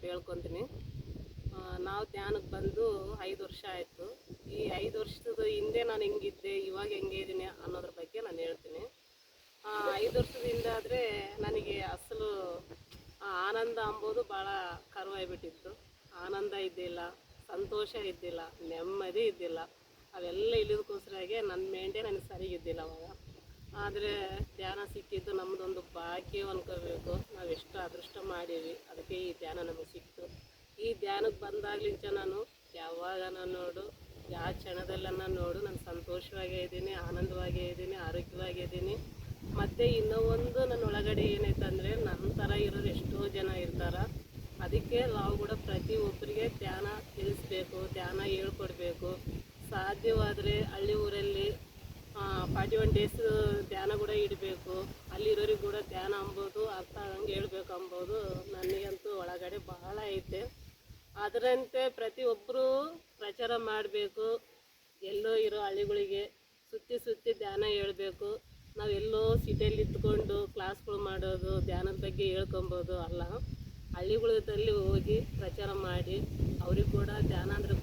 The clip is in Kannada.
ಸ್ವಲ್ಪ ಹೇಳ್ಕೊತೀನಿ. ನಾವು ಧ್ಯಾನಕ್ಕೆ ಬಂದು 5 ವರ್ಷ ಆಯಿತು. ಈ 5 ವರ್ಷದ ಹಿಂದೆ ನಾನು ಹೆಂಗಿದ್ದೆ, ಇವಾಗ ಹೆಂಗೆ ಇದ್ದೀನಿ ಅನ್ನೋದ್ರ ಬಗ್ಗೆ ನಾನು ಹೇಳ್ತೀನಿ. 5 ವರ್ಷದ ಹಿಂದೆ ಆದರೆ ನನಗೆ ಅಸಲು ಆನಂದ ಅಂಬೋದು ಭಾಳ ಕರುವಾಗ್ಬಿಟ್ಟಿತ್ತು. ಆನಂದ ಇದ್ದಿಲ್ಲ, ಸಂತೋಷ ಇದ್ದಿಲ್ಲ, ನೆಮ್ಮದಿ ಇದ್ದಿಲ್ಲ. ಅವೆಲ್ಲ ಇಳಿದಕ್ಕೋಸ್ಕರಾಗೆ ನನ್ನ ಮೇಂಟೇ ನನಗೆ ಸರಿಗಿದ್ದಿಲ್ಲ ಅವಾಗ. ಆದರೆ ಧ್ಯಾನ ಸಿಕ್ಕಿದ್ದು ನಮ್ಮದೊಂದು ಭಾಗ್ಯ ಅನ್ಕೋಬೇಕು. ನಾವು ಎಷ್ಟು ಅದೃಷ್ಟ ಮಾಡೀವಿ, ಅದಕ್ಕೆ ಈ ಧ್ಯಾನ ನಮಗೆ ಸಿಕ್ತು. ಈ ಧ್ಯಾನಕ್ಕೆ ಬಂದಾಗ್ಲಿಂಚ ನಾನು ಯಾವಾಗ ನಾನು ನೋಡು, ಯಾವ ಕ್ಷಣದಲ್ಲನ್ನ ನೋಡು ನಾನು ಸಂತೋಷವಾಗೇ ಇದ್ದೀನಿ, ಆನಂದವಾಗೇ ಇದ್ದೀನಿ, ಆರೋಗ್ಯವಾಗಿದ್ದೀನಿ. ಮತ್ತು ಇನ್ನೂ ಒಂದು ನನ್ನ ಒಳಗಡೆ ಏನೈತಂದರೆ, ನನ್ನ ಥರ ಇರೋರು ಎಷ್ಟೋ ಜನ ಇರ್ತಾರೆ. ಅದಕ್ಕೆ ನಾವು ಕೂಡ ಪ್ರತಿಯೊಬ್ಬರಿಗೆ ಧ್ಯಾನ ತಿಳಿಸ್ಬೇಕು, ಧ್ಯಾನ ಹೇಳ್ಕೊಡ್ಬೇಕು. ಸಾಧ್ಯವಾದರೆ ಹಳ್ಳಿ ಊರಲ್ಲಿ 41 ಡೇಸ್ ಧ್ಯಾನ ಕೂಡ ಇಡಬೇಕು. ಅಲ್ಲಿರೋರಿಗೆ ಕೂಡ ಧ್ಯಾನ ಅಂಬೋದು ಅರ್ಥ ಆಗಂಗೆ ಹೇಳ್ಬೇಕು ಅಂಬೋದು ನನಗಂತೂ ಒಳಗಡೆ ಬಹಳ ಐತೆ. ಅದರಂತೆ ಪ್ರತಿಯೊಬ್ಬರೂ ಪ್ರಚಾರ ಮಾಡಬೇಕು. ಎಲ್ಲೋ ಇರೋ ಹಳ್ಳಿಗಳಿಗೆ ಸುತ್ತಿ ಧ್ಯಾನ ಹೇಳಬೇಕು. ನಾವೆಲ್ಲೋ ಸಿಟಿಯಲ್ಲಿ ಇದ್ಕೊಂಡು ಕ್ಲಾಸ್ಗಳು ಮಾಡೋದು, ಧ್ಯಾನದ ಬಗ್ಗೆ ಹೇಳ್ಕೊಬೋದು ಅಲ್ಲ. ಹಳ್ಳಿಗಳಲ್ಲಿ ಹೋಗಿ ಪ್ರಚಾರ ಮಾಡಿ ಅವ್ರಿಗೆ ಕೂಡ ಧ್ಯಾನ ಅಂದರೆ